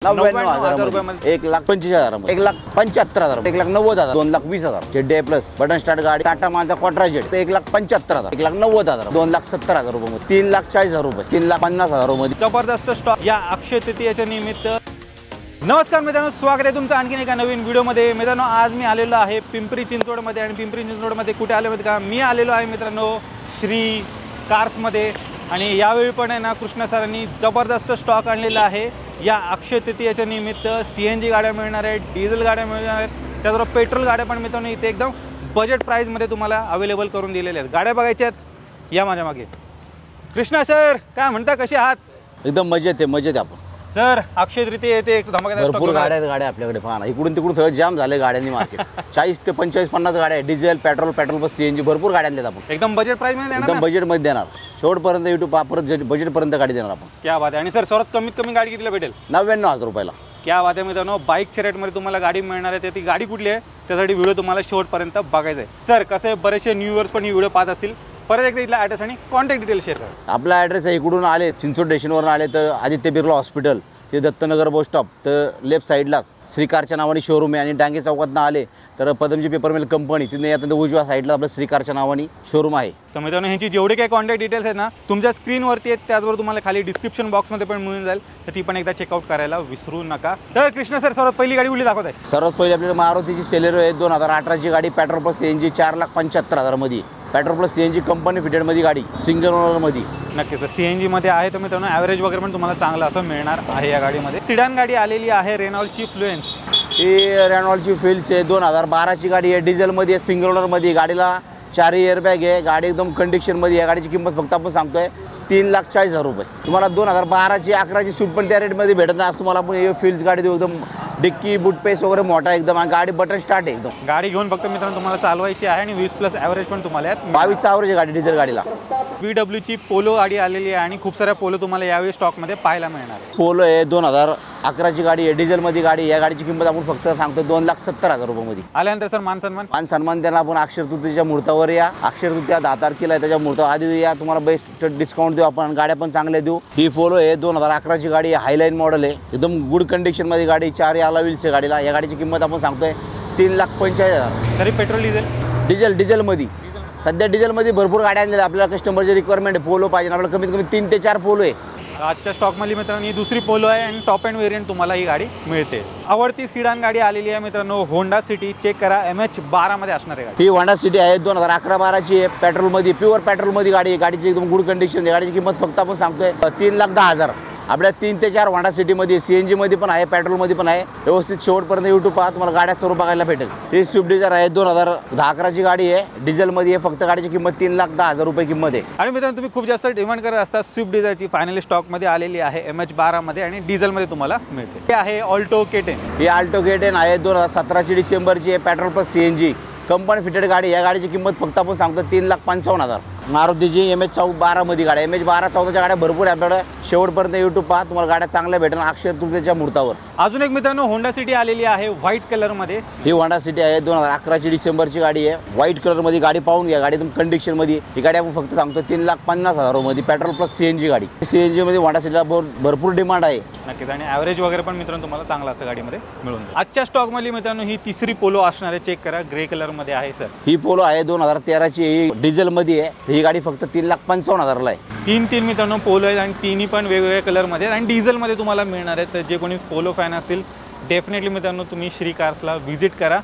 99,000 रुपये, 1,25,000, 1,75,000, 1,90,000, 2,20,000 Z plus button start गाडी टाटा मांजा क्वाट्रा जेड 1,75,000, 1,90,000, 2,70,000 रुपये, 3,40,000 रुपये, 3,50,000 रुपये जबरदस्त स्टॉक या अक्षय तृतीयेच्या निमित्त। नमस्कार मित्रांनो, स्वागत आहे तुमचं आणखीन एका नवीन व्हिडिओमध्ये। मित्रांनो, आज मी आलेलो आहे पिंपरी चिंचवडमध्ये आणि पिंपरी चिंचवडमध्ये कुठे आले माहिती का? मी आलेलो आहे मित्रांनो श्री कार्समध्ये आणि यावेळी पण आहे ना कृष्णा सरांनी जबरदस्त स्टॉक आणलेला आहे। या अक्षय तृतीयेच्या निमित्त CNG गाड्या मिळणार आहेत, डिझेल गाड्या मिळणार आहेत, त्याचबरोबर पेट्रोल गाड्या पण मित्रांनो इथे एकदम बजेट प्राईजमध्ये तुम्हाला अवेलेबल करून दिलेल्या आहेत। गाड्या बघायच्या आहेत या माझ्या मागे। कृष्णा सर काय म्हणता, कसे आहात? एकदम मजेत आहे, मजेत आहे आपण सर। अक्षय तृतीय येते, एक धमाकेदार भरपूर गाड्या आहेत, गाड्या आपल्याकडे पहा ना, इकडून तिकडून सगळं जाम झाले गाड्यांनी मार्केट 40 ते 45 50 गाड्या आहेत, डिझेल पेट्रोल प्लस CNG भरपूर गाड्या आणल्यात आपण एकदम बजेट प्राइस मध्ये देणार, एकदम बजेट मध्ये देणार, शेवटपर्यंत YouTube परत बजेट पर्यंत गाडी देणार आपण। क्या बात आहे। आणि सर सर्वात कमीत कमी गाडी कितीला भेटेल? 99,000 रुपयाला। क्या बात आहे मित्रांनो, बाईकच्या रेटमध्ये तुम्हाला गाडी मिळणार आहे। ती गाडी कुठली आहे त्यासाठी व्हिडिओ तुम्हाला शेवटपर्यंत बघायचा आहे। सर कसं आहे, बरेचसे न्यू इयर्स पण ही व्हिडिओ पाहत असतील, परत एकदा इथला ॲड्रेस आणि कॉन्टॅक्ट डिटेल शेअर करा। आपला ॲड्रेस आहे, इकडून आले चिंचवड स्टेशनवरून आले तर आदित्य बिर्ला हॉस्पिटल ते दत्तनगर बस स्टॉप तर लेफ्ट साईडलाच श्रीकारच्या नावाने शोरूम आहे। आणि डांगे चौकातनं आले तर पदमजी पेपर मिल कंपनी तिथे येतात, उजव्या साईडला आपलं श्रीकारच्या नावाने शोरूम आहे। तर मित्रांनो, ह्यांची जेवढे काही कॉन्टॅक्ट डिटेल्स आहेत ना तुमच्या स्क्रीनवरती आहेत, त्याचबरोबर तुम्हाला खाली डिस्क्रिप्शन बॉक्समध्ये पण मिळून जाईल, तर ती पण एकदा चेकआउट करायला विसरू नका। तर कृष्णा सर सर्वात पहिली गाडी कुठली दाखवत आहे? सर्वात पहिली आपल्याला मारुतीची सेलेरो आहे, 2018ची गाडी, पेट्रोल प्लस CNG 4,75,000 मध्ये, पेट्रोल प्लस CNG कंपनी फिटेडमध्ये गाडी, सिंगल ओनरमध्ये। नक्कीच CNG मध्ये आहे, तर मित्रांनो ॲव्हरेज वगैरे पण तुम्हाला चांगलं असं मिळणार आहे या गाडीमध्ये। सिडान गाडी आलेली आहे, रेनॉल्टची फ्लुएन्स, ही रेनॉल्टची फिल्स आहे, 2012ची गाडी आहे, डिझेलमध्ये आहे, सिंगल ओनरमध्ये, गाडीला 4 एअरबॅग आहे, गाडी एकदम कंडिशनमध्ये। या गाडीची किंमत फक्त आपण सांगतोय 3,40,000 रुपये। तुम्हाला 2012ची 11ची सूट पण त्या रेटमध्ये भेटत नाही, आज तुम्हाला आपण हे फिल्स गाडी देऊ, एकदम डिक्की बूट पेस वगैरे मोठा एकदम, आणि गाडी बटन स्टार्ट आहे एकदम। गाडी घेऊन फक्त मित्रांनो तुम्हाला चालवायची आहे आणि 20+ ॲव्हरेज पण तुम्हाला आहेत। 22चा ॲव्हरेज गाडी डिझेल गाडीला। VWची पोलो गाडी आलेली आहे आणि खूप साऱ्या पोलो तुम्हाला यावेळी स्टॉकमध्ये पाहायला मिळणार आहे। पोलो आहे, 2011ची गाडी आहे, डिझेलमध्ये गाडी। या गाडीची किंमत आपण फक्त सांगतो 2,70,000 रुपयामध्ये। आल्यानंतर सर मान सन्मान त्यांना आपण अक्षय तृतीयेच्या मुहूर्तावर या, अक्षय तृतीया 10 तारखेला आहे, त्याच्या मुहूर्तावर आधी या, तुम्हाला बेस्ट डिस्काउंट देऊ आपण, गाड्या पण चांगल्या देऊ। ही पोलो आहे, 2011ची गाडी आहे, हायलाईन मॉडेल आहे, एकदम गुड कंडिशनमध्ये गाडी, 4 याला व्हील्स आहे गाडीला। या गाडीची किंमत आपण सांगतोय 3,45,000। तरी पेट्रोल डिझेलमध्ये सध्या डिझेलमध्ये भरपूर गाड्या आणलेल्या, आपल्याला कस्टमरची रिक्वायरमेंट आहे, पोलो पाहिजे आपल्याला, कमीत कमी 3 ते 4 पोलो आहे आजच्या स्टॉकमध्ये मित्रांनो। ही दुसरी पोलो आहे आणि टॉप एंड व्हेरियंट तुम्हाला ही गाडी मिळते। आवडती सिडान गाडी आलेली आहे मित्रांनो, होंडा सिटी, चेक करा, MH12 मध्ये असणार आहे गाडी। ही होंडा सिटी आहे, 2011-12ची आहे, पेट्रोलमध्ये, प्युअर पेट्रोलमध्ये गाडी आहे, गाडीची एकदम गुड कंडिशन आहे। गाडीची किंमत फक्त आपण सांगतोय 3,10,000। आपल्या 3 ते 4 होंडा सिटीमध्ये, CNG मध्ये पण आहे, पेट्रोलमध्ये पण आहे। व्यवस्थित शेवटपर्यंत YouTube पहा, तुम्हाला गाड्या सर्व बघायला भेटेल। ही स्विफ्ट डिझायर आहे, 2010-11ची गाडी आहे, डिझेलमध्ये आहे, फक्त गाडीची किंमत 3,10,000 रुपये किंमत आहे। आणि मित्रांनो, तुम्ही खूप जास्त डिमांड करत असता स्विफ्ट डिझायरची, फायनली स्टॉकमध्ये आलेली आहे, MH12 मध्ये आणि डिझेलमध्ये तुम्हाला मिळते। हे आहे ऑल्टो K10। ही ऑल्टो K10 आहे, 2017ची डिसेंबरची आहे, petrol plus CNG company fitted गाडी। या गाडीची किंमत फक्त आपण सांगतो 3,55,000। मारुतीची MH12 मध्ये गाड्या, MH12-14च्या गाड्या भरपूर आहे आपल्याकडे, शेवटपर्यंत YouTube पहा, तुम्हाला गाड्या चांगल्या भेटेल अक्षय तृतीयेच्या मुहूर्तावर। अजून एक मित्रांनो होंडा सिटी आलेली आहे व्हाईट कलरमध्ये। ही होंडा सिटी आहे, 2011ची डिसेंबरची गाडी आहे, व्हाईट कलरमध्ये गाडी पाहून घ्या, गाडी एकदम कंडिशनमध्ये। ही गाडी आपण फक्त सांगतो 3,50,000 मध्ये, पेट्रोल प्लस CNG गाडी। CNG मध्ये होंडा सिटीला भरपूर डिमांड आहे नक्कीच, आणि ॲव्हरेज वगैरे पण मित्रांनो तुम्हाला चांगला असं गाडीमध्ये मिळून जाईल। आजच्या स्टॉकमध्ये मित्रांनो ही तिसरी पोलो असणार आहे, चेक करा, ग्रे कलरमध्ये आहे सर। ही पोलो आहे, 2013ची, ही डिझेलमध्ये आहे, ही गाडी फक्त 3,55,000ला आहे। तीन मित्रांनो पोलो आहेत आणि तिन्ही पण वेगवेगळ्या कलरमध्ये आणि डिझेलमध्ये तुम्हाला मिळणार आहेत। तर जे कोणी पोलो फॅन असतील डेफिनेटली मित्रांनो तुम्ही श्री कार्सला व्हिजिट करा,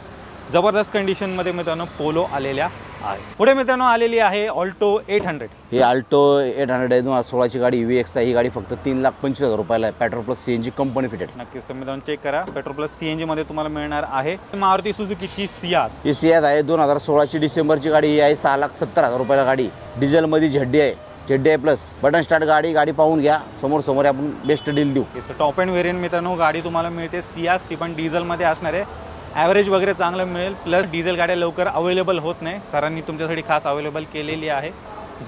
जबरदस्त कंडिशनमध्ये मित्रांनो पोलो आलेल्या आहे। पुढे मित्रांनो आलेली आहे ऑल्टो 800। ही ऑल्टो 800 आहे, 2016ची गाडी, VX आहे, ही गाडी फक्त 3,25,000 रुपयाला आहे, petrol plus CNG company fitted. नक्कीच तर मित्रांनो चेक करा, पेट्रोल प्लस CNG मध्ये तुम्हाला मिळणार आहे। मारुती सुझुकीची सियाज, ही सियाज आहे, 2016ची डिसेंबरची गाडी, ही आहे 6,70,000 रुपयाला गाडी, डिझेलमध्ये झड्डी आहे, ZD प्लस बटन स्टार्ट गाडी पाहून घ्या, समोर आपण बेस्ट डील देऊ। टॉप एंड व्हेरियंट मित्रांनो गाडी तुम्हाला मिळते सियाज, ती पण डिझेलमध्ये असणार आहे, ॲव्हरेज वगैरे चांगलं मिळेल, प्लस डिझेल गाड्या लवकर अवेलेबल होत नाही, सरांनी तुमच्यासाठी खास अवेलेबल केलेली आहे।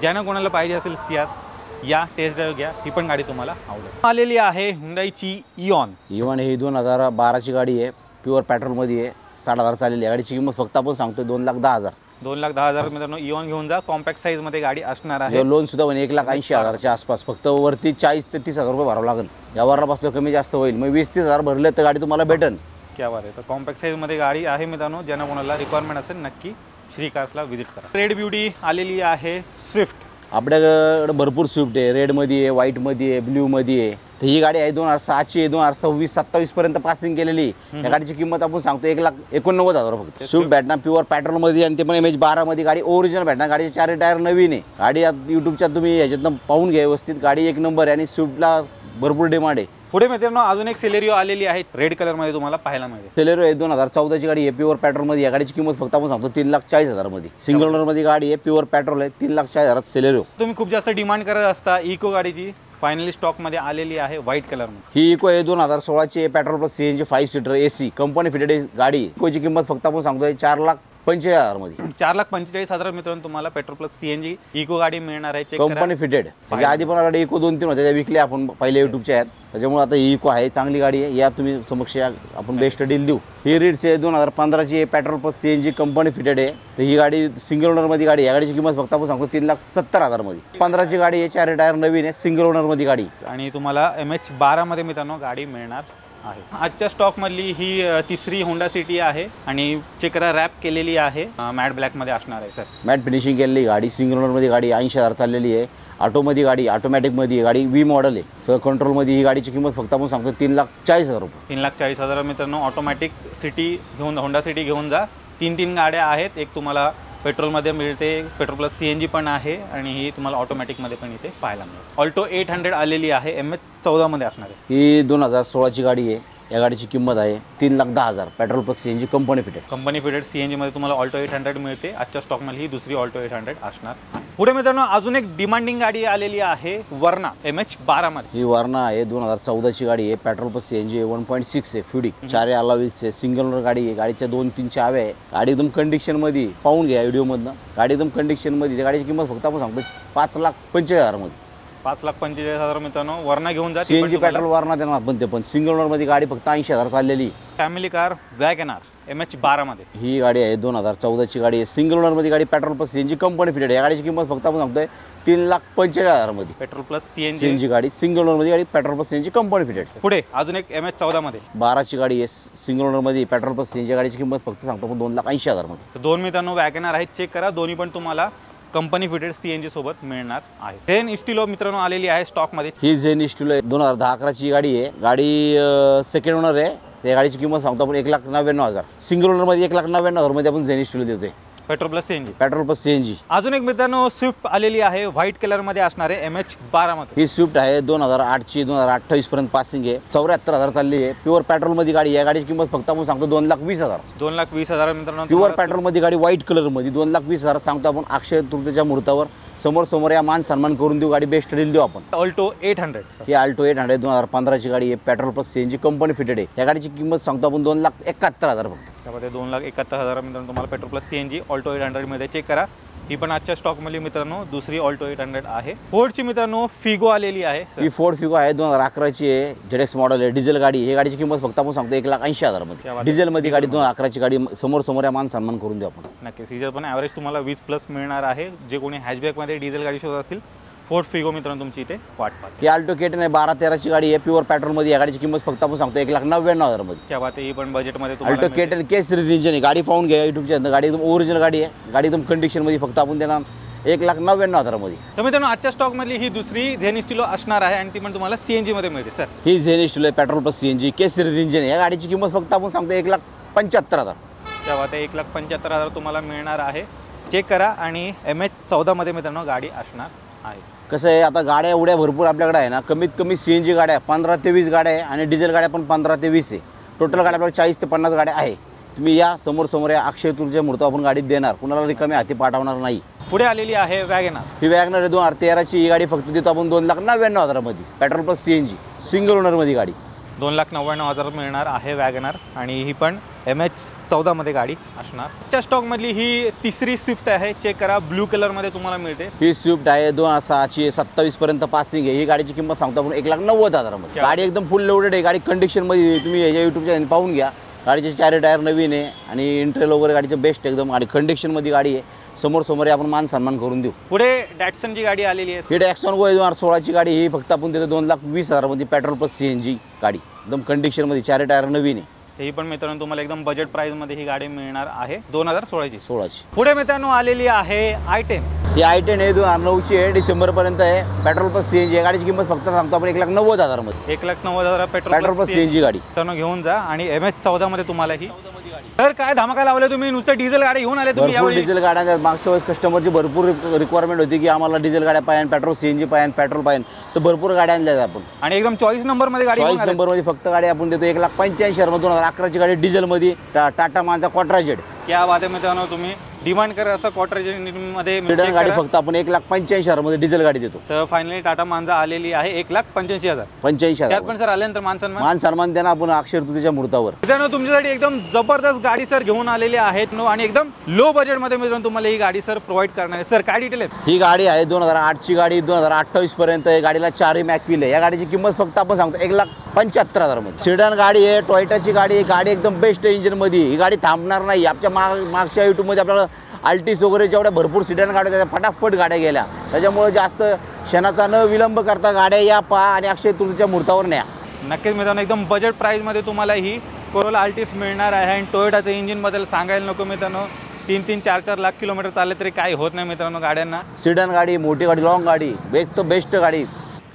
ज्यांना कोणाला पाहिजे असेल सियाज या, टेस्ट ड्राईव्ह घ्या, ही पण गाडी तुम्हाला आवडेल। आलेली आहे हुंडाईची इऑन ही 2012ची गाडी आहे, प्युअर पेट्रोलमध्ये आहे, 60,000 चाललेली आहे, गाडीची किंमत फक्त आपण सांगतो 2,10,000। 2,10,000 मित्रांनो इऑन घेऊन जा. कॉम्पॅक्ट साईज मध्ये गाडी असणार आहे. जो लोन सुद्धा बने 1,80,000च्या आसपास, फक्त वरती 40 ते 30,000 रुपये भरावं लागेल. यावरला बसलो कमी जास्त होईल, मग 20-30,000 भरले तर गाडी तुम्हाला भेटेल. क्या बात आहे. तर कॉम्पॅक्ट साईज मध्ये गाडी आहे मित्रांनो. ज्यांना कोणाला रिक्वायरमेंट असेल नक्की श्री कार्सला व्हिजिट करा. रेड ब्युटी आलेली आहे स्विफ्ट. आपल्याकडे भरपूर स्विफ्ट आहे, रेडमध्ये आहे, व्हाईटमध्ये आहे, ब्ल्यूमध्ये आहे. तर ही गाडी आहे 2006ची, 2026-27 पर्यंत पासिंग केलेली. या गाडीची किंमत आपण सांगतो 1,89,000 फक्त. स्विफ्ट भेटणार प्युअर पेट्रोलमध्ये आणि ते पण MH12 मध्ये गाडी ओरिजिनल भेटणार. गाडीचे 4 टायर नवीन आहे. गाडी यूट्यूबच्या तुम्ही ह्याच्यातनं पाहून घ्या व्यवस्थित. गाडी एक नंबर आहे आणि स्विफ्टला भरपूर डिमांड आहे. पुढे मित्रांनो अजून एक सेलेरिओ आलेली आहे रेड कलर मध्ये, तुम्हाला पाहायला मिळेल. सेलेरिओ आहे 2014ची गाडी आहे, प्युअर पेट्रोल मध्ये. या गाडीची किंमत फक्त आपण सांगतो 3,40,000 मध्ये. सिंगल ओनर मध्ये गाडी आहे, प्युअर पेट्रोल आहे, 3,40,000 सेलेरिओ. तुम्ही खूप जास्त डिमांड करत असता इको गाडीची, फायनली स्टॉक मध्ये आलेली आहे व्हाईट कलर मध्ये. ही इको आहे 2016ची petrol plus CNG 5 seater AC company fitted गाडी. इकोची किंमत फक्त आपण सांगतोय 4,45,000 मध्ये. 4,45,000 मित्रांनो तुम्हाला पेट्रोल प्लस CNG इको गाडी मिळणार आहे. Company fitted. त्याच्या आधी पण गाडी इको 2-3 होत्या, त्या विकल्या आपण पहिले युट्यूबच्या आहेत. त्याच्यामुळे आता ही इको आहे, चांगली गाडी आहे. या तुम्ही समक्ष आपण बेस्ट डील देऊ. ही रीड्स आहे 2015ची आहे, petrol plus CNG company fitted आहे. तर ही गाडी सिंगल ओनर मध्ये गाडी. या गाडीची किंमत फक्त आपण सांगतो 3,70,000 मध्ये. 15ची गाडी आहे, 4 टायर नवीन आहे, सिंगल ओनर मध्ये गाडी. आणि तुम्हाला MH12 मध्ये मित्रांनो गाडी मिळणार आहे. आजच्या स्टॉक मधली ही तिसरी होंडा सिटी आहे आणि चेक करा रॅप केलेली आहे, मॅट ब्लॅक मध्ये असणार आहे. सर मॅट फिनिशिंग केलेली गाडी, सिंगल ओनर मध्ये गाडी, 80,000 चाललेली आहे. ऑटोमध्ये गाडी, ऑटोमॅटिकमध्ये गाडी, V मॉडेल आहे, सगळं कंट्रोलमध्ये. ही गाडीची किंमत फक्त आपण सांगतो 3,40,000 रुपये. 3,40,000 मित्रांनो. ऑटोमॅटिक सिटी घेऊन, होंडा सिटी घेऊन जा. 3 गाड्या आहेत. एक तुम्हाला पेट्रोलमध्ये मिळते, पेट्रोल प्लस CNG पण आहे आणि ही तुम्हाला ऑटोमॅटिकमध्ये पण इथे पाहायला मिळेल. ऑल्टो 800 आलेली आहे, MH14 मध्ये असणार आहे. ही 2016ची गाडी आहे. या गाडीची किंमत आहे 3,10,000 petrol plus CNG company fitted. Company fitted CNG मध्ये तुम्हाला ऑल्टो 800 मिळते. आजच्या स्टॉकमध्ये ही दुसरी ऑल्टो 800 असणार आहे. पुढे मित्रांनो अजून एक डिमांडिंग गाडी आलेली आहे वर्ना MH12 मध्ये. ही वर्ना आहे 2014ची गाडी आहे, पेट्रोल प्लस CNG 1.6 आहे, फ्युडी 4 अलावील्स आहे, सिंगल ओनर गाडी आहे. गाडीच्या 2-3 चाव्या आहे. गाडी एकदम कंडिशन मध्ये पाहून घ्या व्हिडिओमधनं. गाडी एकदम कंडिशन मध्ये. त्या गाडीची किंमत फक्त आपण सांगतो 5,45,000 मध्ये. 5,45,000 मित्रांनो वर्ना घेऊन जा. CNG पेट्रोल वर्ना देणार आपण. ते पण सिंगल ओनर मध्ये गाडी फक्त 80,000 चाललेली. फॅमिली कार वॅगनआर MH12 मध्ये. ही गाडी आहे 2014ची गाडी आहे, सिंगल ओनर मध्ये गाडी, petrol plus CNG company fitted. या गाडीची किंमत फक्त आपण सांगतोय 3,45,000 मध्ये. पेट्रोल प्लस CNG गाडी, सिंगल ओनर मध्ये गाडी, petrol plus CNG company fitted. पुढे अजून एक MH14 मध्ये 12ची गाडी आहे, सिंगल ओनर मध्ये, पेट्रोल प्लस CNG. गाडीची किंमत फक्त सांगतो आपण 2,80,000 मध्ये. 2 मित्रांनो वॅगनआर आहेत. चेक करा, दोन्ही पण तुम्हाला कंपनी फिटेड CNG सोबत मिळणार आहे. झेन इस्टिलो मित्रांनो आलेली आहे स्टॉक मध्ये. ही झेन इस्टिलो 2010-11ची गाडी आहे. गाडी सेकंड ओनर आहे. त्या गाडीची किंमत सांगतो आपण 1,99,000. सिंगल ओनर मध्ये 1,99,000 मध्ये आपण झेन इस्टिलो देतोय. Petrol plus CNG. Petrol plus CNG. अजून एक मित्रांनो स्विफ्ट आलेली आहे व्हाईट कलर मध्ये असणार आहे MH12 मध्ये. ही स्विफ्ट आहे 2008ची, 2028 पर्यंत पासिंग आहे, 74,000 चालली आहे, प्युअर पेट्रोल मध्ये गाडी. या गाडीची किंमत फक्त आपण सांगतो 2,20,000. 2,20,000 मित्रांनो. प्युअर पेट्रोल मध्ये गाडी, व्हाईट कलर मध्ये 2,20,000 सांगतो आपण. अक्षय तृतीयेच्या मुहूर्तावर समोर या मान सन्मान करून देऊ. गाडी बेस्ट डील देऊ आपण. ऑल्टो 800. ही ऑल्टो 800 2015ची गाडी आहे, petrol plus CNG company fitted आहे. या गाडीची किंमत सांगतो आपण 2,71,000 फक्त. त्यामध्ये 2,71,000 मित्रांनो तुम्हाला पेट्रोल प्लस CNG ऑल्टो 800 मध्ये. चेक करा, ही पण आजच्या स्टॉक मध्ये मित्रांनो दुसरी ऑल्टो 800 आहे. फोर्डची मित्रांनो फिगो आलेली आहे. ही फोर्ड फिगो आहे 2011ची आहे, ZX मॉडेल आहे, डिझेल गाडी. ही गाडीची किंमत फक्त आपण सांगतो 1,80,000 मध्ये. डिझेल मध्ये गाडी 2011ची गाडी. समोर या मान सन्मान करून देऊ आपण. नक्कीच. हिचं पण ॲव्हरेज तुम्हाला 20+ मिळणार आहे. जे कोणी हॅचबॅक मध्ये डिझेल गाडी शोधत असतील, फोर्ड फिगो मित्रांनो तुमची इथे वाट पाहते. ही ऑल्टो K10 आहे 12-13ची गाडी आहे, प्युअर पेट्रोल मध्ये. या गाडीची किंमत फक्त आपण सांगतो 1,99,000 मध्ये. क्या बात आहे. ही पण बजेट मध्ये Alto K10 K series engine आहे. गाडी पाहून घ्या युट्यूबच्या. गाडी एकदम ओरिजिनल गाडी आहे. गाडी एकदम कंडिशन मध्ये फक्त आपण देणार 1,99,000 मध्ये. तर मित्रांनो आजच्या स्टॉक मधली ही दुसरी झेन इस्टिलो असणार आहे आणि ती पण तुम्हाला CNG मध्ये मिळते. सर ही झेन इस्टिलो आहे, petrol plus CNG K series engine आहे. या गाडीची किंमत फक्त आपण सांगतो 1,75,000. त्या बात आहे. 1,75,000 तुम्हाला मिळणार आहे. चेक करा. आणि MH14 मध्ये मित्रांनो गाडी असणार आहे. कसं आहे, आता गाड्या एवढ्या भरपूर आपल्याकडे आहे ना, कमीत कमी CNG गाड्या 15 ते 20 गाड्या आहे आणि डिझेल गाड्या पण 15 ते 20 आहे. टोटल गाड्या आपल्याला 40 ते 50 गाड्या आहे. तुम्ही या समोर या अक्षय तृतीयेच्या मुहूर्त आपण गाडीत देणार, कुणाला रिकामी हाती पाठवणार नाही. पुढे आलेली आहे वॅगनआर. ही वॅगनर आहे 2013ची. ही गाडी फक्त देतो आपण 2,99,000 मध्ये, petrol plus CNG single owner मध्ये गाडी. 2,99,000 मिळणार आहे वॅगनआर आणि ही पण MH14 मध्ये गाडी असणार. च्या स्टॉक मधली ही तिसरी स्विफ्ट आहे. चेक करा, ब्लू कलर मध्ये तुम्हाला मिळते. ही स्विफ्ट आहे 2006ची, 27 पर्यंत पासिंग आहे. ही गाडीची किंमत सांगतो आपण 1,90,000 मध्ये. गाडी एकदम फुल लोडेड आहे. गाडी कंडिशन मध्ये तुम्ही याच्या युट्यूबच्या पाहून घ्या. गाडीचे चारही टायर नवीन आहे आणि इंटेरियर वगैरे गाडीचे बेस्ट एकदम आणि कंडिशनमध्ये गाडी आहे. समोर आपण मान सन्मान करून देऊ. पुढे डॅटसनची गाडी आलेली आहे. ही डॅक्सन गो 2016ची गाडी ही फक्त आपण देतो 2,20,000मध्ये पेट्रोल प्लस CNG गाडी एकदम कंडिशनमध्ये चारही टायर नवीन आहे. ही पण मित्रांनो तुम्हाला एकदम बजेट प्राइसमध्ये ही गाडी मिळणार आहे 2016ची. 16ची पुढे मित्रांनो आलेली आहे I10. ही I10 आहे 2009ची आहे. डिसेंबरपर्यंत आहे. पेट्रोल प्लस CNG या गाडीची किंमत फक्त सांगतो आपण 1,90,000मध्ये. 1,90,000 पेट्रोल प्लस CNG गाडी मित्रांनो घेऊन जा आणि MH14 मध्ये तुम्हाला ही. तर काय धमाका लावले तुम्ही, नुसतं डिझेल गाडी घेऊन आले तुम्ही भरपूर यावेळी. डिझेल गाड्या मागच्या वेळेस कस्टमरची भरपूर रिक्वायरमेंट होती की आम्हाला डिझेल गाड्या पाहिजे, पेट्रोल CNG पाहिजे, पेट्रोल पाहिजे, तर भरपूर गाड्या आणल्या आपण. आणि एकदम चॉईस नंबर मध्ये गाडी चॉईस नंबरमध्ये फक्त गाडी आपण देतो 1,85,000 2011ची गाडी डिझेलमध्ये टाटा मांजा क्वाट्रा जेड. क्या बात आहे मित्रांनो, तुम्ही डिमांड करत असता क्वार्टर मध्ये मिडल गाडी फक्त आपण 1,85,000 मध्ये डिझेल गाडी देतो. तर फायनली टाटा मांजा आलेली आहे 1,85,000. 85,000 त्यात पण सर आल्यानंतर मान सन्मान देणार आपण अक्षय तृतीयेच्या मुहूर्तावर. मित्रांनो तुमच्यासाठी एकदम जबरदस्त गाडी सर घेऊन आलेली आहेत आणि एकदम लो बजेट मध्ये मित्रांनो तुम्हाला ही गाडी सर प्रोव्हाइड करणार आहे. सर काय डिटेल आहेत? ही गाडी आहे 2008ची गाडी 2028 पर्यंत आहे. गाडीला 4 मॅकविल आहे. या गाडीची किंमत फक्त आपण सांगतो 1,75,000 मध्ये. सिडन गाडी आहे, टोयोटाची गाडी आहे. गाडी एकदम बेस्ट इंजिन मध्ये. ही गाडी थांबणार नाही. आपल्या मागच्या युट्यूबमध्ये आपल्याला अल्टिस वगैरे जेवढ्या भरपूर सिडन गाड्या त्याच्या फटाफट गाड्या गेल्या. त्याच्यामुळे जास्त क्षणाचा न विलंब करता गाड्या या पहा आणि अक्षय तृतीयेच्या मुहूर्तावर न्या. नक्कीच मित्रांनो एकदम बजेट प्राइसमध्ये तुम्हाला ही कोरोला अल्टिस मिळणार आहे. आणि टोयोटाचं इंजिनबद्दल सांगायला नको मित्रांनो, 3-3, 4-4 लाख किलोमीटर चालले तरी काही होत नाही मित्रांनो गाड्यांना. सिडन गाडी, मोठी गाडी, लॉंग गाडी, एक तर बेस्ट गाडी.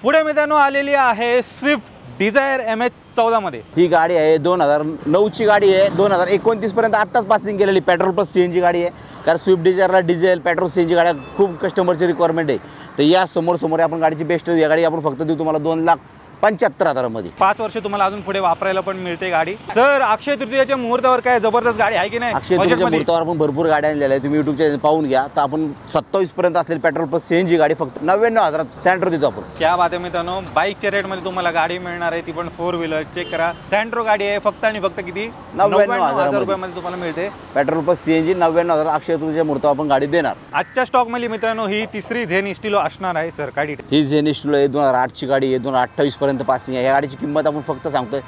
पुढे मित्रांनो आलेली आहे स्विफ्ट डिझायर MH14 मध्ये. ही गाडी आहे 2009ची गाडी आहे. 2029 पर्यंत आत्ताच पासिंग केलेली पेट्रोल प्लस CNG गाडी आहे. कारण स्विफ्ट डिझायरला डिझेल पेट्रोल CNG गाड्या खूप कस्टमरची रिक्वायरमेंट आहे. तर या समोर आपण गाडीची बेस्ट या गाडी आपण फक्त देऊ तुम्हाला 2,75,000 मध्ये. 5 वर्ष तुम्हाला अजून पुढे वापरायला पण मिळते गाडी. सर अक्षय तृतीयेच्या मुहूर्तावर काय जबरदस्त गाडी आहे की नाही? अक्षय तृतीयेच्या मुहूर्तावर आपण भरपूर गाड्या आणलेल्या आहेत. तुम्ही YouTube चॅनल पाहून घ्या. तर आपण 27 पर्यंत असलेली पेट्रोल प्लस CNG गाडी फक्त 99,000 सँट्रो देतो आपण. क्या बात आहे मित्रांनो, बाईकच्या रेटमध्ये तुम्हाला गाडी मिळणार आहे, ती पण 4 व्हीलर. चेक करा, सँट्रो गाडी आहे फक्त आणि फक्त किती 99,000 रुपयामध्ये तुम्हाला मिळते. पेट्रोल प्लस CNG 99,000 अक्षय तृतीयेच्या मुहूर्तावर आपण गाडी देणार. आजच्या स्टॉक मध्ये मित्रांनो ही तिसरी झेन इस्टिलो असणार आहे. सर काय डिटेल? ही झेन इस्टिलो आहे 2008ची गाडी आहे. 2028 पर्यंत पासिंग आहे. या गाडीची किंमत आपण फक्त सांगतोय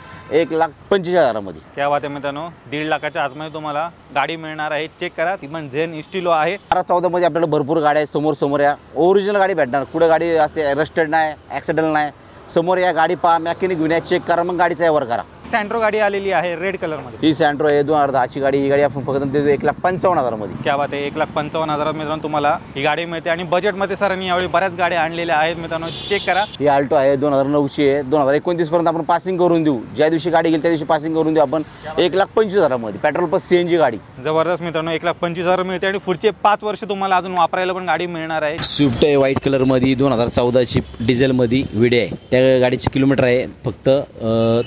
1,25,000 मध्ये. क्या बात आहे मित्रांनो, 1.5 लाखाच्या आतमध्ये तुम्हाला गाडी मिळणार आहे. चेक करा, ती पण झेन इस्टिलो आहे. 14 मध्ये आपल्याला भरपूर गाड्या आहेत. समोर या ओरिजिनल गाडी भेटणार. कुठे गाडी असे रस्टेड नाही, ॲक्सिडेंट नाही. समोर या गाडी पहा, मॅकॅनिक घेऊन या, चेक करा, मग गाडीचा व्यवहार करा. सँट्रो गाडी आलेली आहे रेड कलर मध्ये. ही सँट्रो आहे 2010ची गाडी. ही गाडी आपण फक्त देतो 1,55,000 मध्ये. क्या बात आहे, 1,55,000 मित्रांनो तुम्हाला ही गाडी मिळते. आणि बजेटमध्ये सरांनी यावेळी बऱ्याच गाड्या आणलेल्या आहेत मित्रांनो, चेक करा. ही आल्टो आहे 2009ची आहे. 2029 पर्यंत आपण पासिंग करून देऊ. ज्या दिवशी गाडी गेली त्या दिवशी पासिंग करून देऊ आपण 1,25,000 मध्ये. पेट्रोल प्लस CNG गाडी. जबरदस्त मित्रांनो, 1,25,000 मिळते आणि पुढचे 5 वर्ष तुम्हाला अजून वापरायला पण गाडी मिळणार आहे. स्विफ्ट आहे व्हाईट कलर मध्ये 2014ची डिझेलमध्ये विडे आहे. त्या गाडीची किलोमीटर आहे फक्त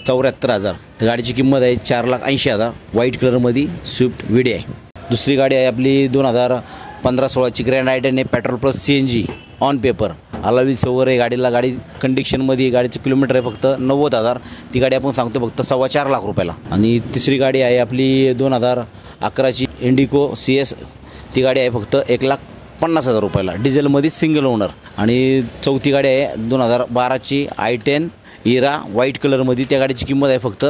74,000. तर गाडीची किंमत आहे 4,80,000. व्हाईट कलरमध्ये स्विफ्ट विडे आहे. दुसरी गाडी आहे आपली 2015-16ची ग्रँड I10 आहे. Petrol plus CNG on paper. अलावी सवर आहे गाडीला. गाडी कंडिशनमध्ये. गाडीचं किलोमीटर आहे फक्त 90,000. ती गाडी आपण सांगतो फक्त 4.25 लाख रुपयाला. आणि तिसरी गाडी आहे आपली 2011ची इंडिको CS. ती गाडी आहे फक्त 1,50,000 रुपयाला. डिझेलमध्ये सिंगल ओनर. आणि चौथी गाडी आहे 2012ची I10 इरा व्हाईट कलरमध्ये. त्या गाडीची किंमत आहे फक्त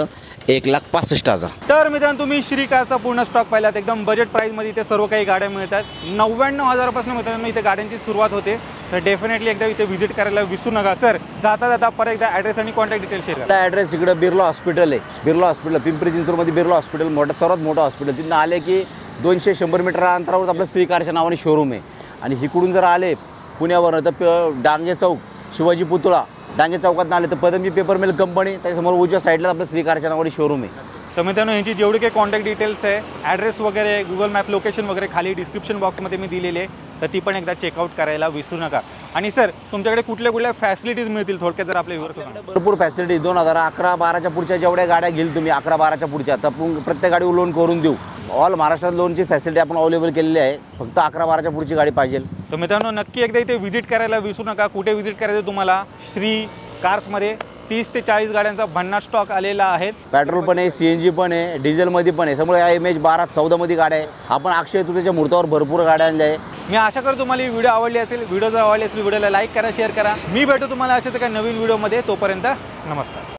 1,65,000. तर मित्रांनो तुम्ही श्री कारचा पूर्ण स्टॉक पाहिलात. एकदम बजेट प्राईसमध्ये इथे सर्व काही गाड्या मिळतात. 99,000 पासून मित्रांनो इथे गाड्यांची सुरुवात होते. तर डेफिनेटली एकदा इथे व्हिजिट करायला विसरू नका. सर जाता जाता परत एकदा ॲड्रेस आणि कॉन्टॅक्ट डिटेल शेअर करा. ॲड्रेस इकडे बिर्ला हॉस्पिटल आहे. बिर्ला हॉस्पिटल पिंपरी चिंचवडमध्ये बिर्ला हॉस्पिटल सर्वात मोठं हॉस्पिटल. तिथून आले की 200-100 मीटर अंतरावर आपलं श्री कारच्या नावाने शोरूम आहे. आणि इकडून जर आले पुण्यावरून तर डांगे चौक, शिवाजी पुतळा, डांगे चौकात आले तर पदमजी पेपर मिल कंपनी, त्याच्यासमोर उजव्या साईडला आपलं श्री कारच्या नावाने शोरूम आहे. तर मित्रांनो यांची जेवढी काही कॉन्टॅक्ट डिटेल्स आहे, ॲड्रेस वगैरे, गुगल मॅप लोकेशन वगैरे खाली डिस्क्रिप्शन बॉक्समध्ये मी दिलेली आहे. तर ती पण एकदा चेकआउट करायला विसरू नका. आणि सर तुमच्याकडे कुठल्या फॅसिलिटीज मिळतील थोडक्यात जर आपल्या व्ह्यूअर्स? भरपूर फॅसिलिटी. 2011-12च्या पुढच्या जेवढ्या गाड्या घेईल तुम्ही 11-12च्या पुढच्या, तर प्रत्येक गाडीवर लोन करून देऊ. ऑल महाराष्ट्रात लोनची फॅसिलिटी आपण अवेलेबल केलेली आहे. फक्त 11-12च्या पुढची गाडी पाहिजे. तर मित्रांनो नक्की एकदा इथे व्हिजिट करायला विसरू नका. कुठे व्हिजिट करायचं तुम्हाला? श्री कार्समध्ये 30 ते 40 गाड्यांचा भन्नाट स्टॉक आलेला आहे. पेट्रोल पण आहे, CNG पण आहे, डिझेलमध्ये पण आहे. त्यामुळे MH12-14 मध्ये गाड्या आहे. आपण अक्षय तृतीयेच्या मुहूर्तावर भरपूर गाड्या आणल्या आहे. मी आशा करतो तुम्हाला ही व्हिडिओ आवडली असेल. व्हिडिओ जर आवडली असेल व्हिडिओला लाईक करा, शेअर करा. मी भेटू तुम्हाला अशाच एका नवीन व्हिडिओमध्ये. तोपर्यंत नमस्कार.